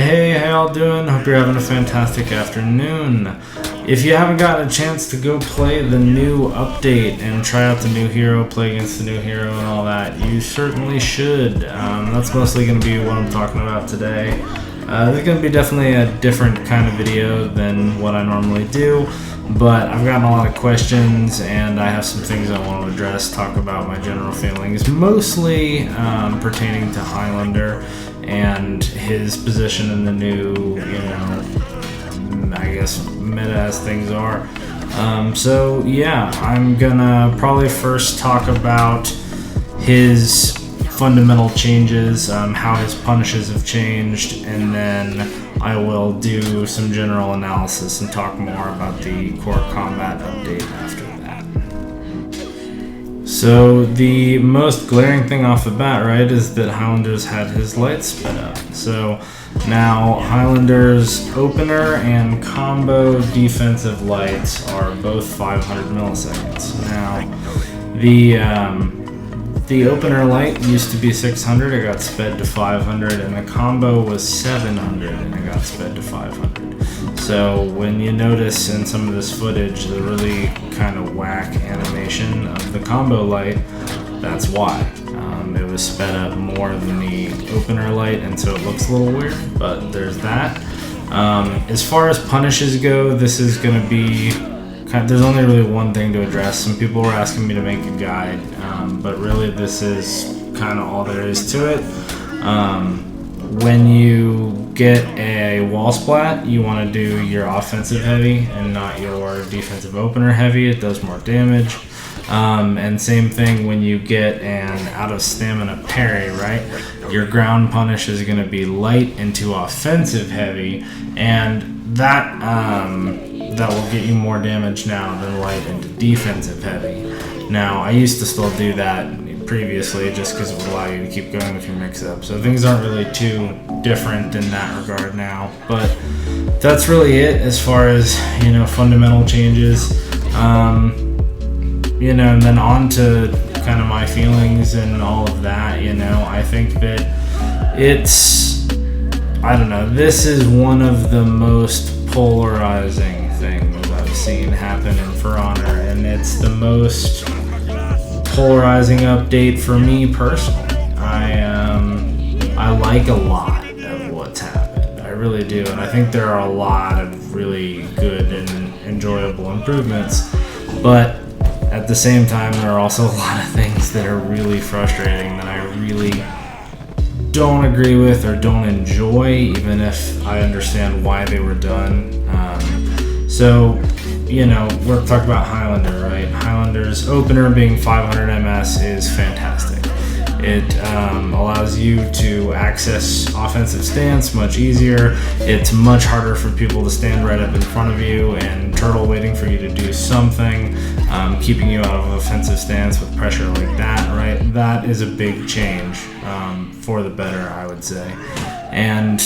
Hey, how y'all doing? Hope you're having a fantastic afternoon. If you haven't gotten a chance to go play the new update and try out the new hero, play against the new hero and all that, you certainly should. That's mostly going to be what I'm talking about today. It's going to be definitely a different kind of video than what I normally do, but I've gotten a lot of questions and I have some things I want to address, talk about my general feelings, mostly pertaining to Highlander and his position in the new, I guess, meta as things are. So yeah, I'm gonna probably first talk about his fundamental changes, how his punishes have changed, and then I will do some general analysis and talk more about the core combat update after that. So the most glaring thing off the bat, right, is that Highlander's had his lights sped up. So now Highlander's opener and combo defensive lights are both 500 milliseconds. Now the opener light used to be 600, it got sped to 500, and the combo was 700 and it got sped to 500. So when you notice in some of this footage the really kind of whack animation of the combo light, that's why. It was sped up more than the opener light, and so it looks a little weird, but there's that. As far as punishes go, this is going to be there's only really one thing to address. Some people were asking me to make a guide, but really this is kind of all there is to it. When you get a wall splat, you want to do your offensive heavy and not your defensive opener heavy. It does more damage. And same thing when you get an out of stamina parry, right? Your ground punish is going to be light into offensive heavy, and that will get you more damage now than light into defensive heavy. Now, I used to still do that previously just because it would allow you to keep going with your mix-up. So things aren't really too different in that regard now. But that's really it as far as, fundamental changes. And then on to kind of my feelings and all of that, I think that this is one of the most polarizing things I've seen happen in For Honor, and it's the most polarizing update for me personally. I like a lot of what's happened. I really do, and I think there are a lot of really good and enjoyable improvements, but at the same time there are also a lot of things that are really frustrating that I really don't agree with or don't enjoy, even if I understand why they were done. We're talking about Highlander, right? Highlander's opener being 500 MS is fantastic. It allows you to access offensive stance much easier. It's much harder for people to stand right up in front of you and turtle waiting for you to do something, keeping you out of offensive stance with pressure like that, right? That is a big change for the better, I would say. And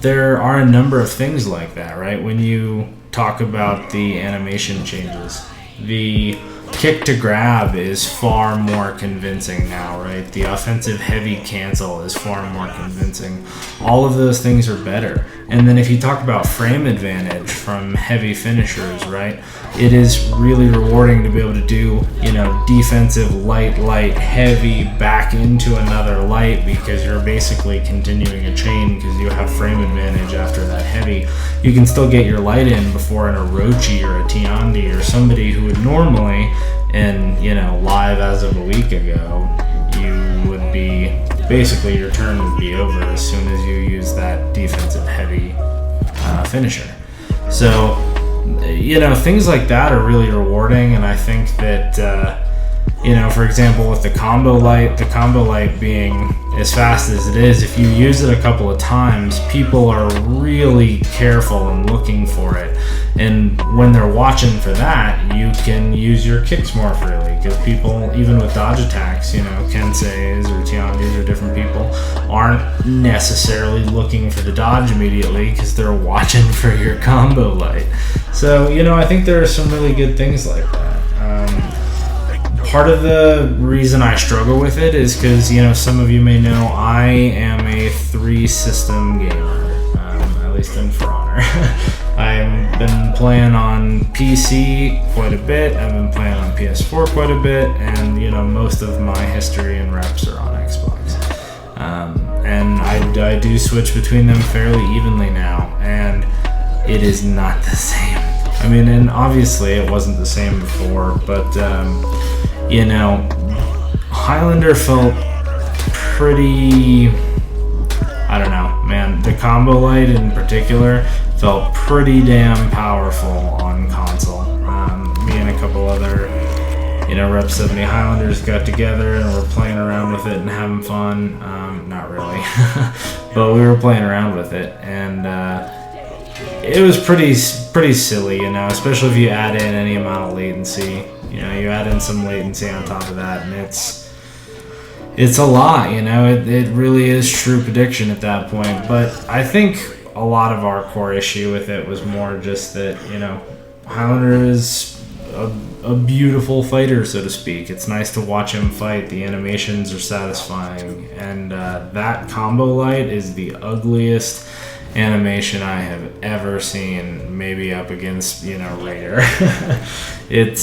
there are a number of things like that, right? When you talk about the animation changes, the kick to grab is far more convincing now, right? The offensive heavy cancel is far more convincing. All of those things are better. And then if you talk about frame advantage from heavy finishers, right? It is really rewarding to be able to do, defensive light, heavy back into another light, because you're basically continuing a chain because you have frame advantage after that heavy. You can still get your light in before an Orochi or a Tiandi or somebody who would normally, and live as of a week ago, you would be, basically your turn would be over as soon as you use that defensive heavy finisher. So, things like that are really rewarding, and I think that, for example, with the combo light being as fast as it is, if you use it a couple of times, people are really careful and looking for it. And when they're watching for that, you can use your kicks more freely, because people, even with dodge attacks, Kenseis or Tiandis or different people, aren't necessarily looking for the dodge immediately because they're watching for your combo light. So, I think there are some really good things like that. part of the reason I struggle with it is because, you know, some of you may know I am a 3-system gamer, at least in For Honor. I've been playing on PC quite a bit, I've been playing on PS4 quite a bit, and, you know, most of my history and reps are on Xbox. And I do switch between them fairly evenly now, and it is not the same. I mean, and obviously it wasn't the same before, but, you know, Highlander felt pretty, I don't know, man, the combo light in particular felt pretty damn powerful on console. Me and a couple other, you know, Rep 70 Highlanders got together and were playing around with it and having fun. Not really, but we were playing around with it, and it was pretty silly, you know, especially if you add in any amount of latency. You know, you add in some latency on top of that, and it's a lot, you know, it really is true prediction at that point. But I think a lot of our core issue with it was more just that, you know, Highlander is a beautiful fighter, so to speak. It's nice to watch him fight. The animations are satisfying, and that combo light is the ugliest animation I have ever seen, maybe up against, you know, Raider. It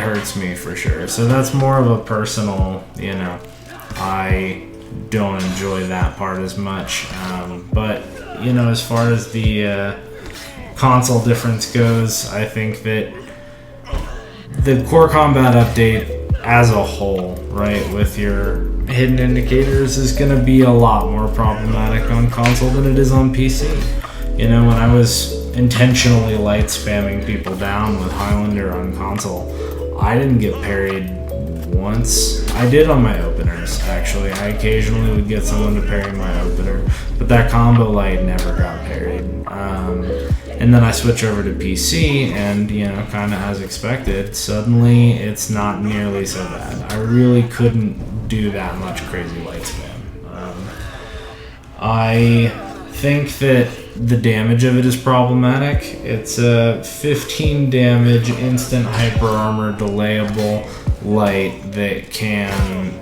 hurts me for sure. So that's more of a personal, you know, I don't enjoy that part as much. But, you know, as far as the console difference goes, I think that the core combat update as a whole, right, with your hidden indicators is going to be a lot more problematic on console than it is on PC. You know, when I was intentionally light spamming people down with Highlander on console, I didn't get parried once. I did on my openers, actually. I occasionally would get someone to parry my opener, but that combo light never got parried. And then I switch over to PC, and, you know, kind of as expected, suddenly it's not nearly so bad. I really couldn't do that much crazy light spam. I think that the damage of it is problematic. It's a 15 damage instant hyper armor delayable light that can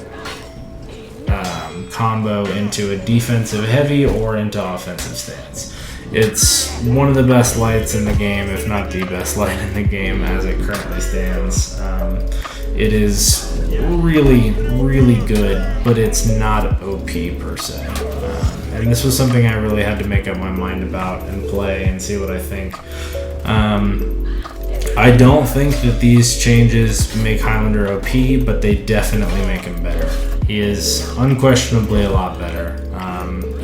combo into a defensive heavy or into offensive stance. It's one of the best lights in the game, if not the best light in the game as it currently stands. It is really, really good, but it's not OP per se. And this was something I really had to make up my mind about and play and see what I think. I don't think that these changes make Highlander OP, but they definitely make him better. He is unquestionably a lot better.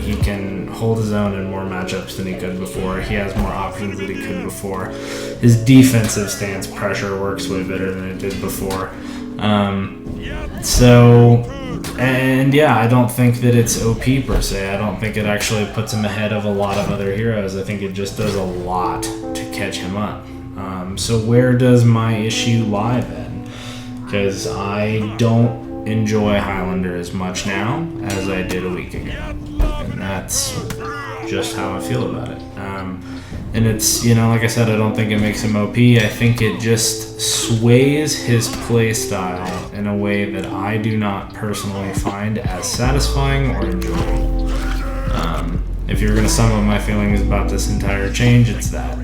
He can hold his own in more matchups than he could before. He has more options than he could before. His defensive stance pressure works way better than it did before. And yeah, I don't think that it's OP per se. I don't think it actually puts him ahead of a lot of other heroes. I think it just does a lot to catch him up. So where does my issue lie then? Because I don't enjoy Highlander as much now as I did a week ago. And that's just how I feel about it. And it's, you know, like I said, I don't think it makes him OP. I think it just sways his playstyle in a way that I do not personally find as satisfying or enjoyable. If you're going to sum up my feelings about this entire change, it's that.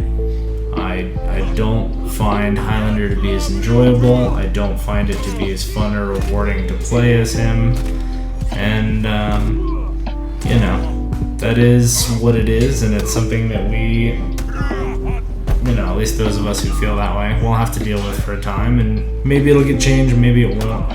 I don't find Highlander to be as enjoyable. I don't find it to be as fun or rewarding to play as him. And, you know, that is what it is, and it's something that we, you know, at least those of us who feel that way, we'll have to deal with for a time, and maybe it'll get changed, maybe it won't.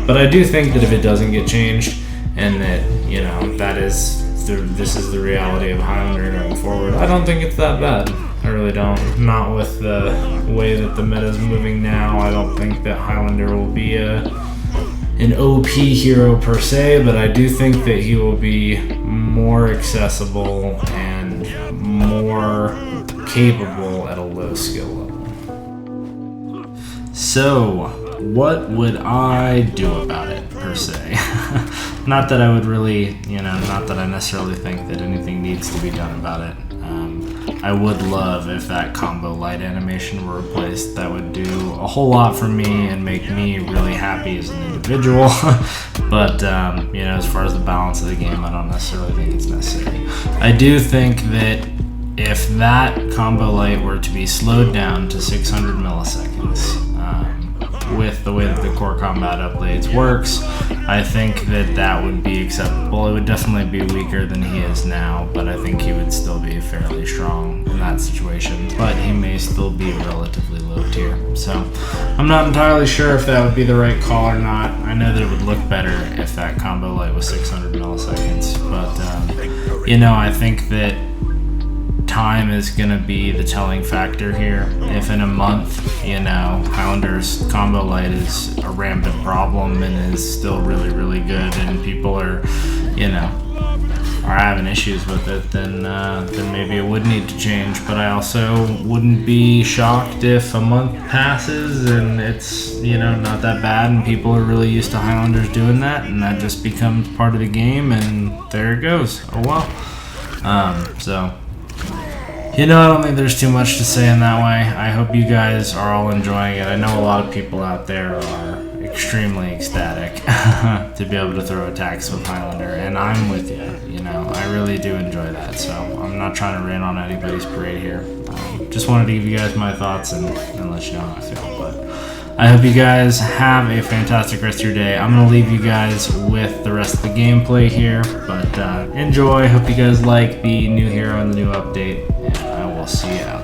But I do think that if it doesn't get changed, and that, you know, this is the reality of Highlander going forward, I don't think it's that bad. I really don't. Not with the way that the meta's moving now. I don't think that Highlander will be an OP hero per se, but I do think that he will be more accessible and more capable at a low skill level. So, what would I do about it, per se? Not that I would really, you know, not that I necessarily think that anything needs to be done about it. I would love if that combo light animation were replaced. That would do a whole lot for me and make me really happy as an individual. But you know, as far as the balance of the game, I don't necessarily think it's necessary. I do think that if that combo light were to be slowed down to 600 milliseconds, with the way that the core combat updates works, I think that that would be acceptable. It would definitely be weaker than he is now, but I think he would still be fairly strong in that situation, but he may still be relatively low tier. So I'm not entirely sure if that would be the right call or not. I know that it would look better if that combo light was 600 milliseconds, but you know, I think that time is going to be the telling factor here. If in a month, you know, Highlander's combo light is a rampant problem and is still really, really good, and people are, you know, are having issues with it, then maybe it would need to change. But I also wouldn't be shocked if a month passes and it's, you know, not that bad and people are really used to Highlanders doing that, and that just becomes part of the game, and there it goes. Oh well. So, you know, I don't think there's too much to say in that way. I hope you guys are all enjoying it. I know a lot of people out there are extremely ecstatic to be able to throw attacks with Highlander, and I'm with you. You know, I really do enjoy that, so I'm not trying to rain on anybody's parade here. Just wanted to give you guys my thoughts and let you know how I feel. But I hope you guys have a fantastic rest of your day. I'm going to leave you guys with the rest of the gameplay here, but enjoy. Hope you guys like the new hero and the new update, and I will see you out.